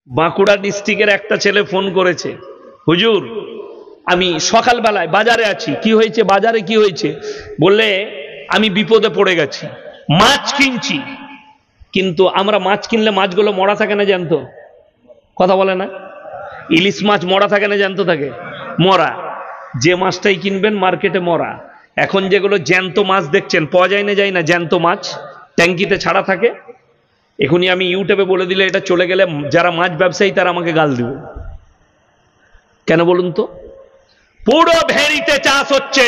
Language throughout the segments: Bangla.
বাঁকুড়া ডিস্ট্রিক্টের একটা ছেলে ফোন করেছে, হুজুর আমি সকালবেলায় বাজারে আছি। কি হয়েছে? বাজারে কি হয়েছে? বললে আমি বিপদে পড়ে গেছি, মাছ কিনছি, কিন্তু আমরা মাছ কিনলে মাছগুলো মরা থাকে না জ্যান্ত? কথা বলে না? ইলিশ মাছ মরা থাকে না জ্যান্ত থাকে? মরা। যে মাছটাই কিনবেন মার্কেটে মরা। এখন যেগুলো জ্যান্ত মাছ দেখছেন পাওয়া যায় না, যায় না, জ্যান্ত মাছ ট্যাঙ্কিতে ছাড়া থাকে। এখনই আমি ইউটিউবে বলে দিলে এটা চলে গেলে যারা মাছ ব্যবসায়ী তারা আমাকে গাল দিবে। কেন বলুন তো? পুরো ভেড়িতে চাষ হচ্ছে,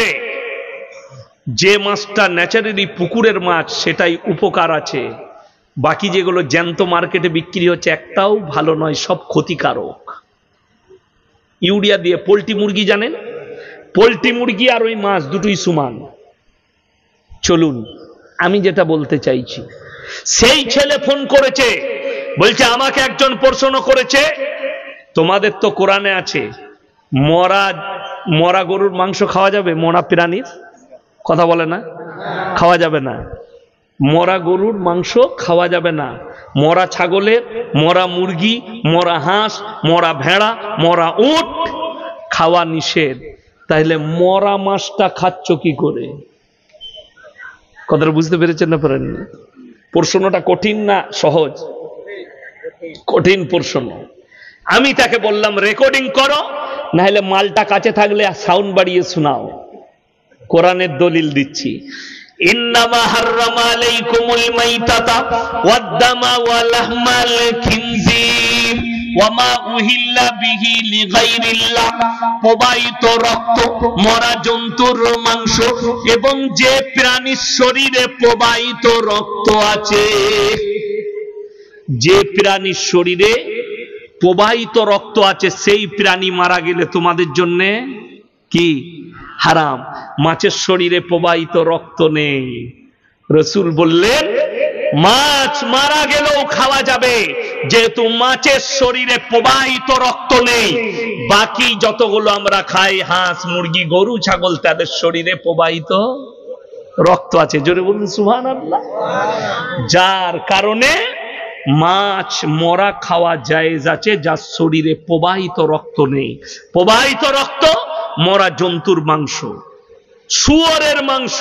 যে মাছটা ন্যাচারালি পুকুরের মাছ সেটাই উপকার আছে, বাকি যেগুলো জ্যান্ত মার্কেটে বিক্রি হচ্ছে একটাও ভালো নয়, সব ক্ষতিকারক। ইউরিয়া দিয়ে পোল্ট্রি মুরগি, জানেন পোল্ট্রি মুরগি আর ওই মাছ দুটোই সমান। চলুন আমি যেটা বলতে চাইছি, সেই ছেলে ফোন করেছে, বলছে আমাকে একজন প্রশ্ন করেছে, তোমাদের তো কোরআনে আছে মরা গরুর মাংস খাওয়া যাবে? মরা প্রাণীর কথা বলে না? খাওয়া যাবে না। মরা গরুর মাংস খাওয়া যাবে না। মরা ছাগলের, মরা মুরগি, মরা হাঁস, মরা ভেড়া, মরা উট খাওয়া নিষেধ। তাহলে মরা মাছটা খাচ্ছ কি করে? কথাটা বুঝতে পেরেছেন না পারেননি? প্রশ্নটা কঠিন না সহজ? কঠিন প্রশ্ন। আমি তাকে বললাম রেকর্ডিং করো, না হলে মালটা কাছে থাকলে সাউন্ড বাড়িয়ে শোনাও। কোরআনের দলিল দিচ্ছি, ইন্নামা হাররামা আলাইকুমুল মাইতাতা ওয়াদ-দামা ওয়া লাহমাল খিনজির ওয়া মা উহিল্লা বিহি লিগাইরিল্লাহ। প্রবাহিত রক্ত, মরা জন্তুর মাংস এবং যে প্রাণীর শরীরে প্রবাহিত রক্ত আছে, যে প্রাণীর শরীরে প্রবাহিত রক্ত আছে সেই প্রাণী মারা গেলে তোমাদের জন্য কি? হারাম। মাছের শরীরে প্রবাহিত রক্ত নেই। রাসূল বললেন মাছ মারা গেলেও খাওয়া যাবে, যেহেতু মাছের শরীরে প্রবাহিত রক্ত নেই। বাকি যতগুলো আমরা খাই, হাঁস, মুরগি, গরু, ছাগল, তাদের শরীরে প্রবাহিত রক্ত আছে। জোরে বলুন সুবহানাল্লাহ। যার কারণে মাছ মরা খাওয়া জায়েজ আছে, যার শরীরে প্রবাহিত রক্ত নেই। প্রবাহিত রক্ত মরা জন্তুর মাংস, শুয়োরের মাংস,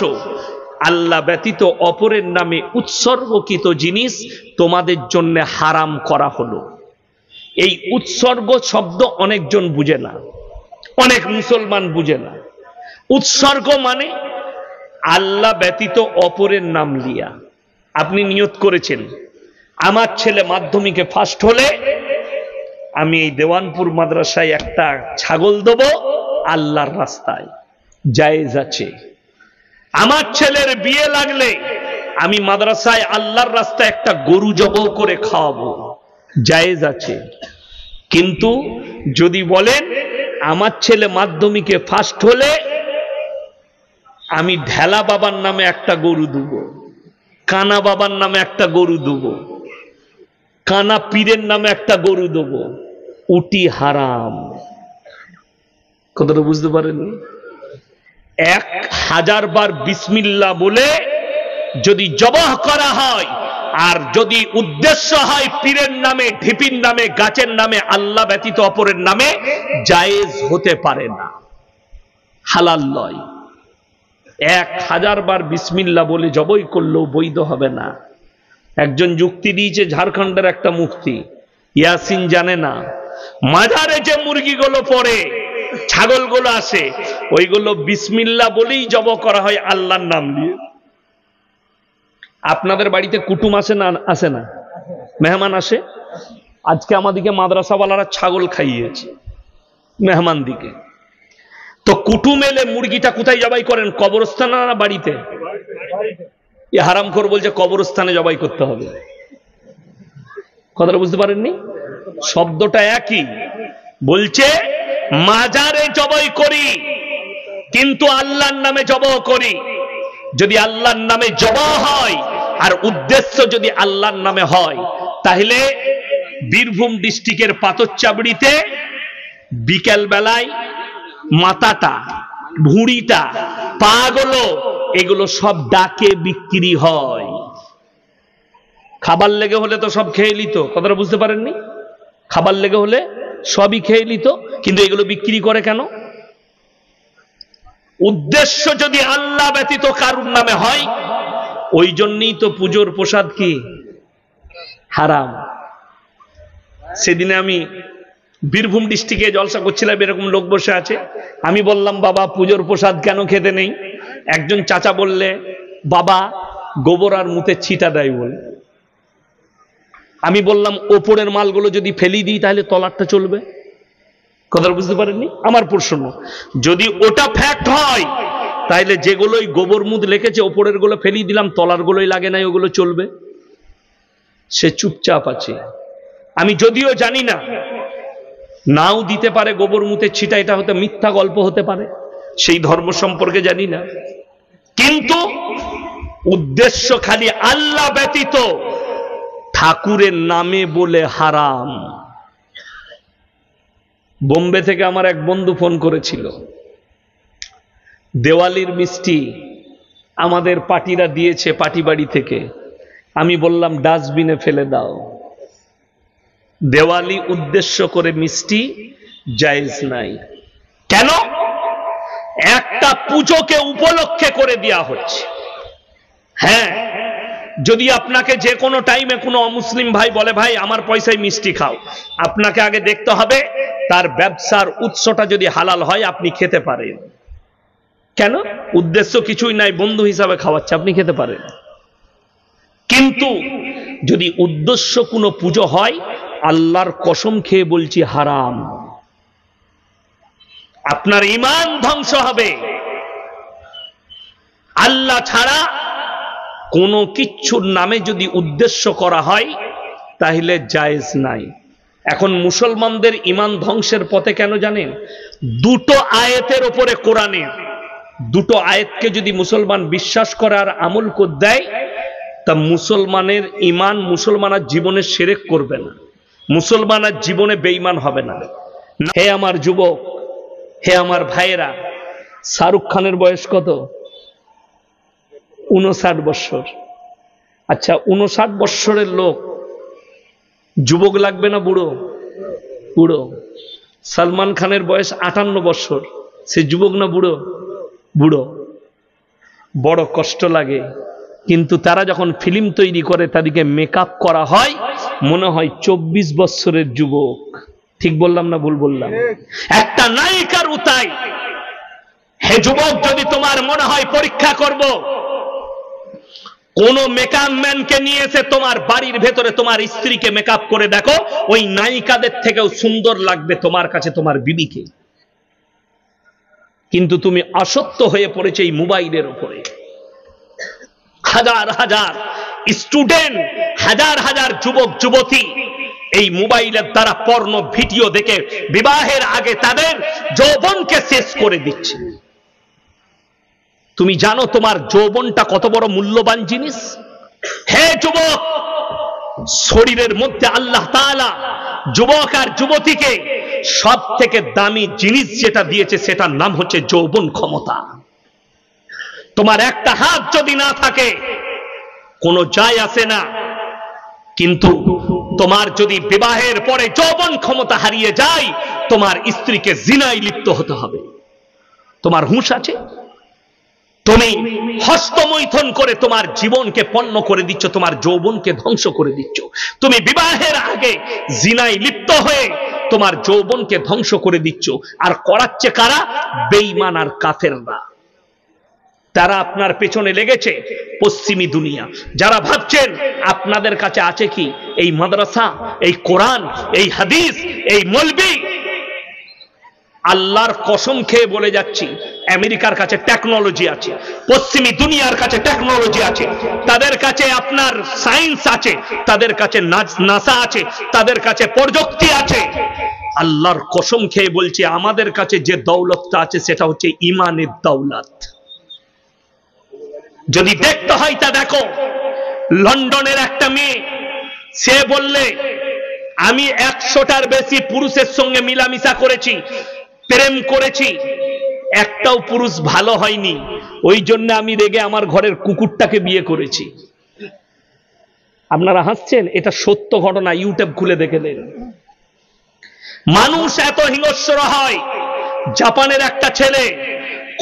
আল্লাহ ব্যতীত অপরের নামে উৎসর্গকৃত জিনিস তোমাদের জন্য হারাম করা হলো। এই উৎসর্গ শব্দ অনেকজন বুঝে না, অনেক মুসলমান বুঝে না। উৎসর্গ মানে আল্লাহ ব্যতীত অপরের নাম লিয়া। আপনি নিয়ত করেছেন আমার ছেলে মাধ্যমিকে ফার্স্ট হলে আমি এই দেওয়ানপুর মাদ্রাসায় একটা ছাগল দেব আল্লাহর রাস্তায়, জায়েজ আছে। আমার ছেলের বিয়ে লাগলে আমি মাদ্রাসায় আল্লাহর রাস্তায় একটা গরু জবাই করে খাওয়াবো, জায়েজ আছে। কিন্তু যদি বলেন আমার ছেলে মাধ্যমিকে ফার্স্ট হলে আমি ঢেলা বাবার নামে একটা গরু দেব, কানা বাবার নামে একটা গরু দেব, কানা পীরের নামে একটা গরু দেব, উটি হারাম। কথাটা বুঝতে পারেননি? 1000 বার বিসমিল্লাহ বলে যদি জবাহ করা হয়, আর যদি উদ্দেশ্য হয় পীরের নামে, ঢিপির নামে, গাছের নামে, আল্লাহ ব্যতীত অপরের নামে, জায়েজ হতে পারে না, হালাল নয়। 1000 বার বিসমিল্লাহ বলে জবাই করলেও বৈধ হবে না। একজন যুক্তি দিয়েছে, ঝাড়খণ্ডের একটা মুফতি, ইয়াসিন জানে না, মাজারে যে মুরগিগুলো পড়ে, ছাগলগুলো আসে, ওইগুলো বিসমিল্লাহ বলেই জবাই করা হয় আল্লাহর নাম নিয়ে। আপনাদের বাড়িতে কুটুম আসে না? আসে না? মেহমান আসে। আজকে আমাদিকে মাদ্রাসাওয়ালারা ছাগল খাইয়েছে মেহমান দিকে। তো কুটুম এলে মুরগিটা কোথায় জবাই করেন? কবরস্থানে না বাড়িতে? এ হারামখোর বলছে কবরস্থানে জবাই করতে হবে। কথাটা বুঝতে পারেননি? শব্দটা একই। বলছে মাজারে জবাই করি কিন্তু আল্লাহর নামে জবাই করি। যদি আল্লাহর নামে জবাই হয় আর উদ্দেশ্য যদি আল্লাহর নামে হয়, তাহলে বীরভূম ডিস্ট্রিক্টের পাথরচাবড়িতে বিকেল বেলায় মাথাটা, ভুঁড়িটা, পাগুলো, এগুলো সব ডাকে বিক্রি হয়। খাবার লেগে হলে তো সব খেয়ে নিত। কথাটা বুঝতে পারেননি? খাবার লেগে হলে সবই খেয়ে নিত, কিন্তু এগুলো বিক্রি করে কেন? উদ্দেশ্য যদি আল্লাহ ব্যতীত কারুর নামে হয়, ওই জন্যই তো পুজোর প্রসাদ কি হারাম। সেদিনে আমি বীরভূম ডিস্ট্রিক্টে জলসা করছিলাম, এরকম লোক বসে আছে। আমি বললাম, বাবা পুজোর প্রসাদ কেন খেতে নেই? একজন চাচা বললে, বাবা গোবর আর মুতের ছিটা দেয় বলে। আমি বললাম, ওপরের মালগুলো যদি ফেলি দিই তাহলে তলারটা চলবে। কথা বুঝতে পারেননি? আমার প্রশ্ন, যদি ওটা ফ্যাক্ট হয় তাহলে যেগুলোই গোবর মুদ লেখেছে ওপরের গুলো ফেলি দিলাম, তলার গুলোই লাগে নাই, ওগুলো চলবে। সে চুপচাপ আছে। আমি যদিও জানি না, নাও দিতে পারে গোবর মুতের ছিটা, এটা হতে মিথ্যা গল্প হতে পারে, সেই ধর্ম সম্পর্কে জানি না, কিন্তু উদ্দেশ্য খালি আল্লাহ ব্যতীত ঠাকুরের নামে বলে হারাম। বোম্বে থেকে আমার এক বন্ধু ফোন করেছিল, দেওয়ালির মিষ্টি আমাদের পার্টিরা দিয়েছে পার্টি বাড়ি থেকে। আমি বললাম ডাস্টবিনে ফেলে দাও। দেওয়ালি উদ্দেশ্য করে মিষ্টি জায়েজ নাই। কেন? একটা পুজোকে উপলক্ষে করে দেয়া হচ্ছে। হ্যাঁ, যদি আপনাকে যে কোনো টাইমে কোনো অমুসলিম ভাই বলে, ভাই আমার পয়সায় মিষ্টি খাও, আপনাকে আগে দেখতে হবে তার ব্যবসার উৎসটা যদি হালাল হয় আপনি খেতে পারেন। কেন? উদ্দেশ্য কিছুই নাই, বন্ধু হিসাবে খাওয়াচ্ছে, আপনি খেতে পারেন। কিন্তু যদি উদ্দেশ্য কোনো পুজো হয়, আল্লাহর কসম খেয়ে বলছি হারাম। আপনার ঈমান ধ্বংস হবে। আল্লাহ ছাড়া কোনো কিচ্ছুর নামে যদি উদ্দেশ্য করা হয় তাহলে জায়েজ নাই। এখন মুসলমানদের ঈমান ধ্বংসের পথে কেন জানেন? দুটো আয়াতের উপরে কোরআনের, দুটো আয়াতকে যদি মুসলমান বিশ্বাস করে আর আমল করে দেয়, তা মুসলমানের ঈমান, মুসলমানের জীবনে শিরক করবে না, মুসলমানের জীবনে বেঈমান হবে না। হে আমার যুবক, হে আমার ভাইয়েরা, শাহরুখ খানের বয়স কত? 59 বছর। আচ্ছা, 59 বছরের লোক যুবক লাগবে না বুড়ো? বুড়ো। সালমান খানের বয়স 58 বছর, সে যুবক না বুড়ো? বুড়ো। বড় কষ্ট লাগে, কিন্তু তারা যখন ফিল্ম তৈরি করে তাদেরকে মেকআপ করা হয়, মনে হয় 24 বছরের যুবক। ঠিক বললাম না ভুল বললাম? একটা নায়িকার উতাই। হে যুবক, যদি তোমার মনে হয় পরীক্ষা করব, কোন মেকআপ ম্যানকে নিয়ে এসে তোমার বাড়ির ভেতরে তোমার স্ত্রীকে মেকআপ করে দেখো, ওই নায়িকাদের থেকেও সুন্দর লাগবে তোমার কাছে তোমার বিবিকে। কিন্তু তুমি আসক্ত হয়ে পড়েছে এই মোবাইলের উপরে। হাজার হাজার স্টুডেন্ট, হাজার হাজার যুবক যুবতী এই মোবাইলের দ্বারা পর্ন ভিডিও দেখে বিবাহের আগে তাদের যৌবনকে শেষ করে দিচ্ছে। তুমি জানো তোমার যৌবনটা কত বড় মূল্যবান জিনিস? হে যুবক, শরীরের মধ্যে আল্লাহ তাআলা যুবক আর যুবতীকে সব থেকে দামি জিনিস যেটা দিয়েছে সেটার নাম হচ্ছে যৌবন ক্ষমতা। তোমার একটা হাত যদি না থাকে কোনো যায় আসে না, কিন্তু তোমার যদি বিবাহের পরে যৌবন ক্ষমতা হারিয়ে যায়, তোমার স্ত্রীকে জিনায় লিপ্ত হতে হবে। তোমার হুঁশ আছে? তুমি হস্তমৈথুন করে তোমার জীবনকে পণ্য করে দিচ্ছ, তোমার যৌবনকে ধ্বংস করে দিচ্ছ। তুমি বিবাহের আগে জিনায় লিপ্ত হয়ে তোমার যৌবনকে ধ্বংস করে দিচ্ছ। আর করাচ্ছে কারা? বেঈমান আর কাফেররা। তারা আপনার পেছনে লেগেছে, পশ্চিমী দুনিয়া। যারা ভাবছেন আপনাদের কাছে আছে কি এই মাদ্রাসা, এই কোরআন, এই হাদিস, এই মৌলবি, আল্লাহর কসম খেয়ে বলে যাচ্ছি, আমেরিকার কাছে টেকনোলজি আছে, পশ্চিমী দুনিয়ার কাছে টেকনোলজি আছে, তাদের কাছে আপনার সায়েন্স আছে, তাদের কাছে নাসা আছে, তাদের কাছে প্রযুক্তি আছে। আল্লাহর কসম খেয়ে বলছি, আমাদের কাছে যে দৌলতটা আছে সেটা হচ্ছে ঈমানের দৌলত। যদি দেখতে হয় তা দেখো। লন্ডনের একটা মেয়ে, সে বললে আমি 100টার বেশি পুরুষের সঙ্গে মিলামিশা করেছি, প্রেম করেছি, একটাও পুরুষ ভালো হয়নি, ওই জন্য আমি রেগে আমার ঘরের কুকুরটাকে বিয়ে করেছি। আপনারা হাসছেন, এটা সত্য ঘটনা, ইউটিউব খুলে দেখে নেন। মানুষ এত হিংস্র হয়, জাপানের একটা ছেলে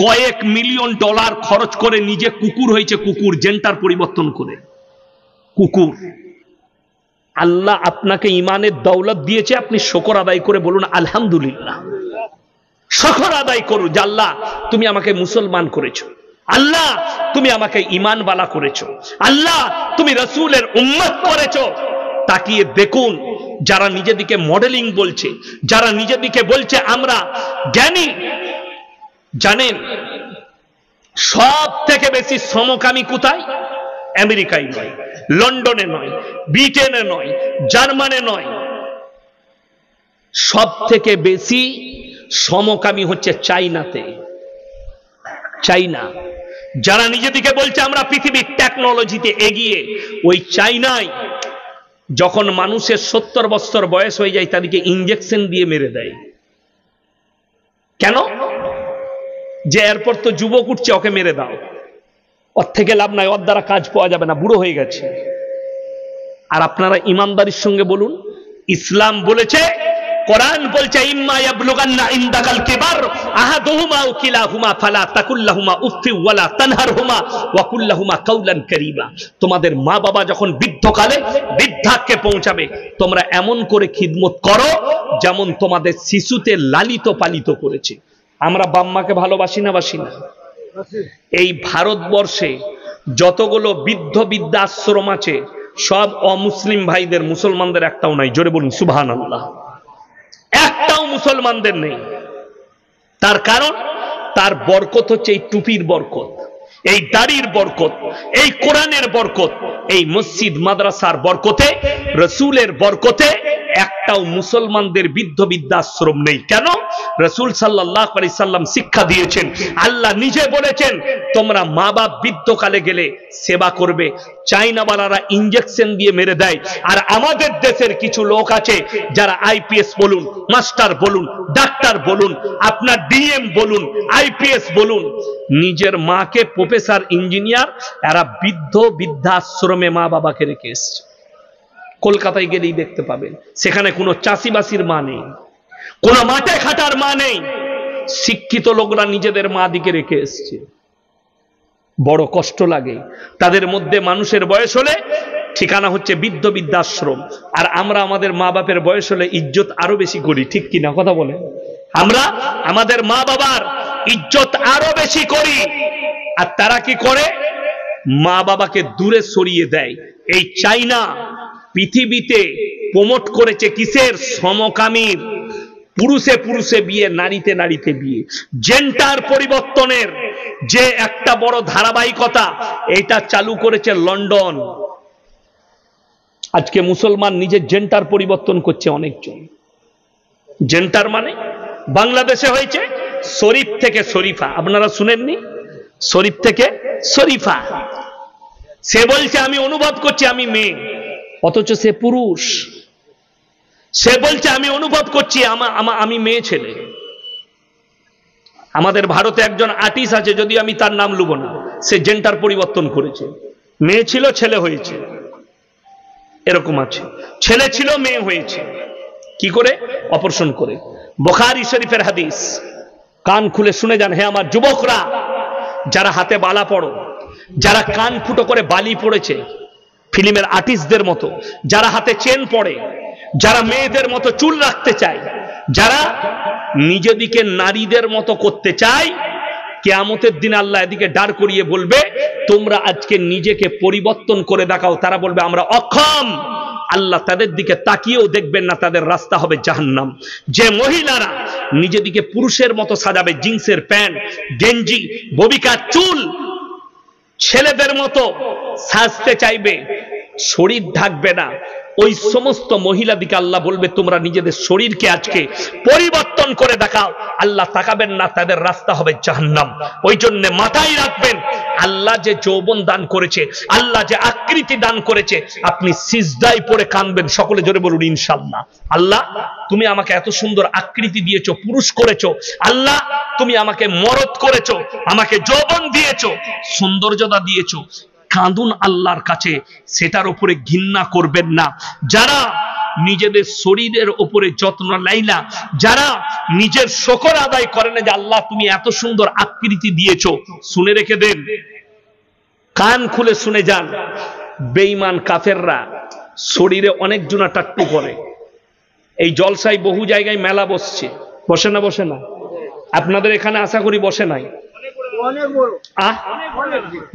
কয়েক মিলিয়ন ডলার খরচ করে নিজে কুকুর হয়েছে, কুকুর জেন্টার পরিবর্তন করে কুকুর। আল্লাহ আপনাকে ইমানের দৌলত দিয়েছে, আপনি শুকর আদায় করে বলুন আলহামদুলিল্লাহ। শুকর আদায় করুন যে আল্লাহ তুমি আমাকে মুসলমান করেছো, আল্লাহ তুমি আমাকে ঈমানওয়ালা করেছো, আল্লাহ তুমি রাসূলের উম্মত করেছো। তাকিয়ে দেখুন যারা নিজেদিকে মডেলিং বলছে, যারা নিজেদিকে বলছে আমরা জ্ঞানী, জানেন সব থেকে বেশি সমকামী কোথায়? আমেরিকায় নয়, লন্ডনে নয়, ব্রিটেনে নয়, জার্মানে নয়, সব থেকে বেশি সমকামী হচ্ছে চাইনাতে। চাইনা যারা নিজেদিকে বলছে আমরা পৃথিবীর টেকনোলজিতে এগিয়ে, ওই চাইনায় যখন মানুষের 70 বছর বয়স হয়ে যায় তাদেরকে ইঞ্জেকশন দিয়ে মেরে দেয়। কেন? যে এরপর তো যুবক উঠছে, ওকে মেরে দাও, ওর থেকে লাভ নাই, ওর দ্বারা কাজ পাওয়া যাবে না, বুড়ো হয়ে গেছে। আর আপনারা ইমানদারির সঙ্গে বলুন, ইসলাম বলেছে, কোরআন বলছে ইম্মা ইয়াবলুগান্না ইনদাকাল কিবার আহাদুহুমা আও কিলাহুমা ফালা তাকুল্লাহুমা উফফি ওয়ালা তানহারহুমা ওয়া কুল্লাহুমা কাওলান কারীমা। তোমাদের মা বাবা যখন বৃদ্ধকালে বৃদ্ধাক্যে পৌঁছাবে, তোমরা এমন করে খিদমত করো যেমন তোমাদের শিশুতে লালিত পালিত করেছে। আমরা বাম্মাকে ভালোবাসি না বাসি না? এই ভারতবর্ষে যতগুলো বৃদ্ধ বৃদ্ধাশ্রম আছে সব অমুসলিম ভাইদের, মুসলমানদের একটাও নাই। জোরে বলুন সুবহানাল্লাহ। একটাও মুসলমানদের নেই। তার কারণ, তার বরকত হচ্ছে এই টুপির বরকত, এই দাড়ির বরকত, এই কোরআনের বরকত, এই মসজিদ মাদ্রাসার বরকতে, রাসূলের বরকতে একটাও মুসলমানদের বৃদ্ধ বৃদ্ধাশ্রম নেই। কেন? রাসূল সাল্লাল্লাহু আলাইহি সাল্লাম শিক্ষা দিয়েছেন, আল্লাহ নিজে বলেছেন তোমরা মা বাপ বৃদ্ধকালে গেলে সেবা করবে। চাইনাওয়ালারা ইঞ্জেকশন দিয়ে মেরে দেয়। আর আমাদের দেশের কিছু লোক আছে যারা আইপিএস বলুন, মাস্টার বলুন, ডাক্তার বলুন, আপনার ডিএম বলুন, আইপিএস বলুন, নিজের মাকে প্রফেসর, ইঞ্জিনিয়ার, এরা বৃদ্ধ বৃদ্ধাশ্রমে মা বাবাকে রেখে এসছে। কলকাতায় গেলেই দেখতে পাবেন, সেখানে কোনো চাষিবাসীর মা নেই, কোন মাঠে খাটার মা নেই। শিক্ষিত লোকরা নিজেদের মা দিকে রেখে এসছে। বড় কষ্ট লাগে। তাদের মধ্যে মানুষের বয়স হলে ঠিকানা হচ্ছে বৃদ্ধ বৃদ্ধাশ্রম। আর আমরা আমাদের মা বাপের বয়স হলে ইজ্জত আরো বেশি করি, ঠিক কিনা কথা বলে? আমরা আমাদের মা বাবার ইজ্জত আরো বেশি করি। আর তারা কি করে? মা বাবাকে দূরে সরিয়ে দেয়। এই চাইনা পৃথিবীতে প্রমোট করেছে কিসের? সমকামীর। পুরুষে পুরুষে বিয়ে, নারীতে নারীতে বিয়ে। জেন্ডার পরিবর্তনের যে একটা বড় ধারাবাহিকতা, এটা চালু করেছে লন্ডন। আজকে মুসলমান নিজের জেন্ডার পরিবর্তন করছে অনেকজন। জেন্ডার মানে বাংলাদেশে হয়েছে শরীফ থেকে শরীফা। আপনারা শুনেননি? শরীফ থেকে শরীফা। সে বলছে আমি অনুভব করছি আমি মেয়ে, অথচ সে পুরুষ। সে বলছে আমি অনুভব করছি আমি মেয়ে ছেলে। আমাদের ভারতে একজন আর্টিস্ট আছে, যদি আমি তার নাম লুব না, সে জেন্ডার পরিবর্তন করেছে। মেয়ে ছিল ছেলে হয়েছে, এরকম আছে। ছেলে ছিল মেয়ে হয়েছে। কি করে? অপারেশন করে। বুখারী শরীফের হাদিস, কান খুলে শুনে যান হে আমার যুবকরা, যারা হাতে বালা পড়ো, যারা কান ফুটো করে বালি পড়েছে ফিল্মের আর্টিস্টদের মতো, যারা হাতে চেন পড়ে, যারা মেয়েদের মতো চুল রাখতে চায়, যারা নিজেদিকে নারীদের মতো করতে চায়, কিয়ামতের দিন আল্লাহ এদিকে দাঁড় করিয়ে বলবে তোমরা আজকে নিজেকে পরিবর্তন করে দেখাও। তারা বলবে আমরা অক্ষম। আল্লাহ তাদের দিকে তাকিয়েও দেখবেন না, তাদের রাস্তা হবে জাহান্নাম। যে মহিলারা নিজেদিকে পুরুষের মতো সাজাবে, জিন্সের প্যান্ট, গেঞ্জি, ববিকার চুল, ছেলেদের মতো সাজতে চাইবে, শরীর ঢাকবে না, ওই সমস্ত মহিলাদিকে আল্লাহ বলবে তোমরা নিজেদের শরীরকে আজকে পরিবর্তন করে দেখাও। আল্লাহ তাকাবেন না, তাদের রাস্তা হবে জাহান্নাম। ওই জন্য মাথায় রাখবেন, আল্লাহ যে যৌবন দান করেছে, আল্লাহ যে আকৃতি দান করেছে, আপনি সিজদায় পড়ে কাঁদবেন। সকলে জোরে বলুন ইনশাআল্লাহ। আল্লাহ তুমি আমাকে এত সুন্দর আকৃতি দিয়েছো, পুরুষ করেছো। আল্লাহ তুমি আমাকে মরদ করেছো, আমাকে যৌবন দিয়েছো, সৌন্দর্যতা দিয়েছো। কাঁদুন আল্লাহর কাছে, সেটার উপরে ঘৃণা করবেন না। যারা নিজেদের শরীরের উপরে যত্ন নেয় না, যারা নিজের শকর আদায় করে না যে আল্লাহ তুমি এত সুন্দর আকৃতি দিয়েছো, শুনে রেখে দেন, কান খুলে শুনে যান, বেঈমান কাফেররা শরীরে অনেক জুনা টাট্টু করে। এই জলসায় বহু জায়গায় মেলা বসছে, বসে না? বসে না? আপনাদের এখানে আশা করি বসে নাই?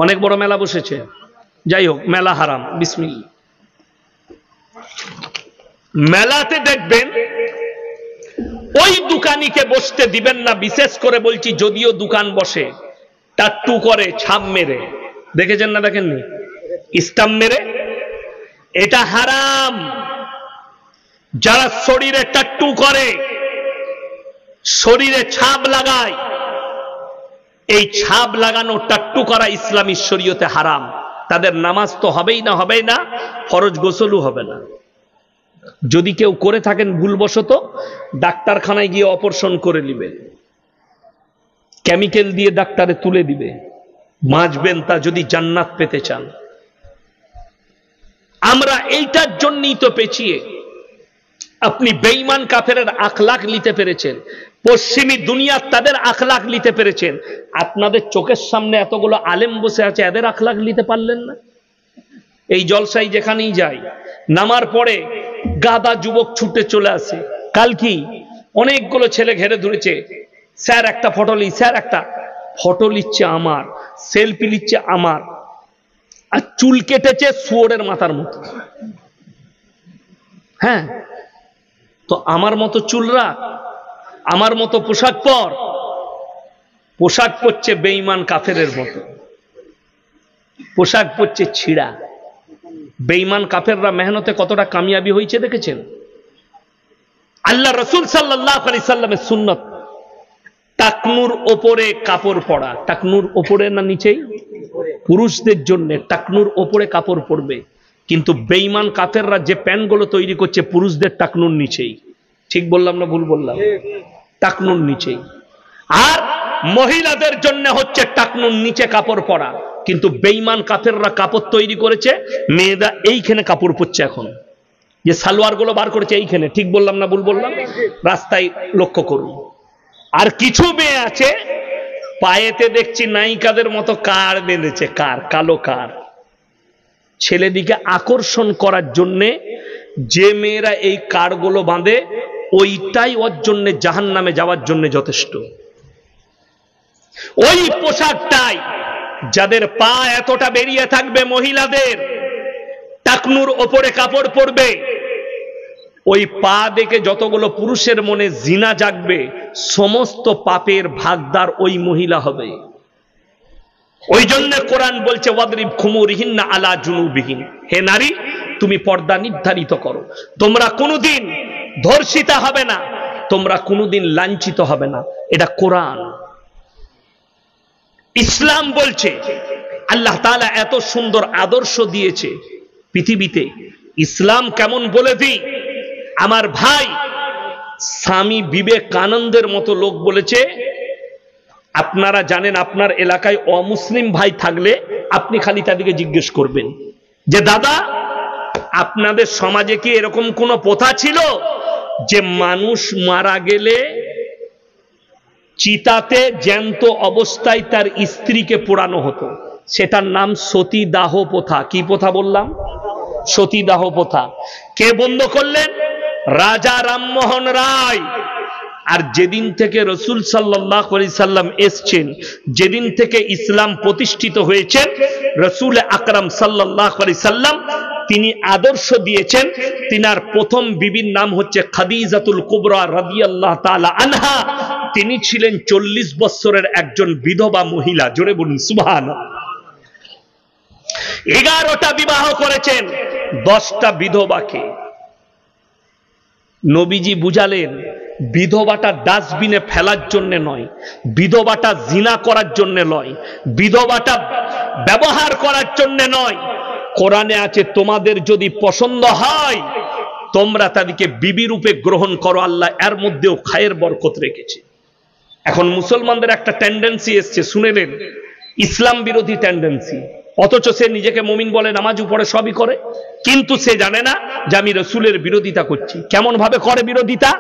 অনেক বড় মেলা বসেছে। যাই হোক, মেলা হারাম, বিসমিল্লাহ। মেলাতে দেখবেন ওই দোকানিকে বসতে দিবেন না, বিশেষ করে বলছি যদিও দোকান বসে, টাট্টু করে ছাপ মেরে, দেখেছেন না দেখেননি? স্টাম্প মেরে, এটা হারাম। যারা শরীরে টাট্টু করে, শরীরে ছাপ লাগায়, এই ছাপ লাগানো টাট্টু করা ইসলামী শরীয়তে হারাম। তাদের নামাজ তো হবেই না, হবেই না, ফরজ গোসলও হবে না। যদি কেউ করে থাকেন ভুলবশত, ডাক্তারখানায় গিয়ে অপারেশন করে নেবেন, কেমিক্যাল দিয়ে ডাক্তারে তুলে দিবে, মাজবেন তা যদি জান্নাত পেতে চান। আমরা এইটার জন্যই তো পেছিয়ে। আপনি বেঈমান কাফেরের আখলাক নিতে পেরেছেন, পশ্চিমী দুনিয়া তাদের আখলাক নিতে পেরেছেন, আপনাদের চোখের সামনে এতগুলো আলেম বসে আছে, এদের আখলাক নিতে পারলেন না? এই জলসাই যেখানেই যাই, নামার পরে গাদা যুবক ছুটে চলে আসে। কাল কি অনেকগুলো ছেলে ঘেরে ধরেছে, স্যার একটা ফটো লি, স্যার একটা ফটো লিচ্ছে আমার, সেলফি লিচ্ছে আমার, আর চুল কেটেছে শুয়োরের মাথার মতো। হ্যাঁ, তো আমার মতো চুল রাখ, আমার মতো পোশাক পর। পোশাক পরছে বেঈমান কাফেরের মতো, পোশাক পরছে ছিঁড়া। বেঈমান কাফেররা মেহনতে কতটা কামিয়াবি হয়েছে দেখেছেন? আল্লাহ রসুল সাল্লাল্লাহু আলাইহি সাল্লামের সুন্নত টাকনুর ওপরে কাপড় পরা। টাকনুর ওপরে না নিচেই? পুরুষদের জন্য টাকনুর ওপরে কাপড় পরবে, কিন্তু বেঈমান কাফেররা যে প্যান্টগুলো তৈরি করছে পুরুষদের টাকনুর নিচেই। ঠিক বললাম না ভুল বললাম? টাকনুর নিচেই। আর মহিলাদের জন্য হচ্ছে টাকনুর নিচে কাপড় পরা, কিন্তু বেঈমান কাফেররা কাপড় তৈরি করেছে, মেয়েরা এইখানে কাপড় পরছে। এখন যে সালোয়ার গুলো বার করেছে এইখানে। ঠিক বললাম না ভুল বললাম? রাস্তায় লক্ষ্য করুন। আর কিছু মেয়ে আছে পায়েতে দেখছি নায়িকাদের মতো কার বেঁধেছে, কার, কালো কার। ছেলেদিকে আকর্ষণ করার জন্যে যে মেয়েরা এই কারগুলো বাঁধে, ওইটাই ওর জন্য জাহান্নামে যাওয়ার জন্য যথেষ্ট। ওই পোশাকটাই যাদের পা এতটা বেরিয়ে থাকবে, মহিলাদের টাকনুর ওপরে কাপড় পরবে, ওই পা দেখে যতগুলো পুরুষের মনে জিনা জাগবে, সমস্ত পাপের ভাগদার ওই মহিলা হবে। ওই জন্য কোরআন বলছে ওয়াদরিব খুমুরিহিন্না আলা জুনুবিহিন, হে নারী তুমি পর্দা নির্ধারিত করো, তোমরা কোনোদিন ধর্ষিতা হবে না, তোমরা কোনোদিন লাঞ্ছিত হবে না। এটা কোরআন, ইসলাম বলছে। আল্লাহ তাআলা এত সুন্দর আদর্শ দিয়েছে পৃথিবীতে। ইসলাম কেমন বলে দিই, আমার ভাই স্বামী বিবেকানন্দের মতো লোক বলেছে। আপনারা জানেন, আপনার এলাকায় অমুসলিম ভাই থাকলে আপনি খালি তাদেরকে জিজ্ঞেস করবেন যে দাদা আপনাদের সমাজে কি এরকম কোন প্রথা ছিল যে মানুষ মারা গেলে চিতাতে জ্যান্ত অবস্থায় তার স্ত্রীকে পোড়ানো হতো? সেটার নাম সতীদাহ প্রথা। কি প্রথা বললাম? সতীদাহ প্রথা। কে বন্ধ করলেন? রাজা রামমোহন রায়। আর যেদিন থেকে রাসূল সাল্লাল্লাহু আলাইহি সাল্লাম এসেছেন, যেদিন থেকে ইসলাম প্রতিষ্ঠিত হয়েছে, রাসূল আকরাম সাল্লাল্লাহু আলাইহি সাল্লাম তিনি আদর্শ দিয়েছেন। তিনার প্রথম বিবির নাম হচ্ছে খাদিজাতুল কুবরা রাদিয়াল্লাহু তাআলা আনহা। তিনি ছিলেন 40 বছরের একজন বিধবা মহিলা। জোরে বলুন সুবহানাল্লাহ। 11টা বিবাহ করেছেন, 10টা বিধবাকে। নবীজি বুঝালেন বিধবাটা ডাস্টবিনে ফেলার জন্য নয়, বিধবাটা জিনা করার জন্য নয়, বিধবাটা ব্যবহার করার জন্য নয়। কোরআনে আছে তোমাদের যদি পছন্দ হয় তোমরা তাদেরকে বিবি রূপে গ্রহণ করো, আল্লাহ এর মধ্যেও খায়ের বরকত রেখেছে। এখন মুসলমানদের একটা টেন্ডেন্সি এসছে, শুনে নেন, ইসলাম বিরোধী টেন্ডেন্সি। অথচ সে নিজেকে মুমিন বলে, নামাজ পড়ে, সবই করে, কিন্তু সে জানে না যে আমি রাসূলের বিরোধিতা করছি। কেমন ভাবে করে বিরোধিতা?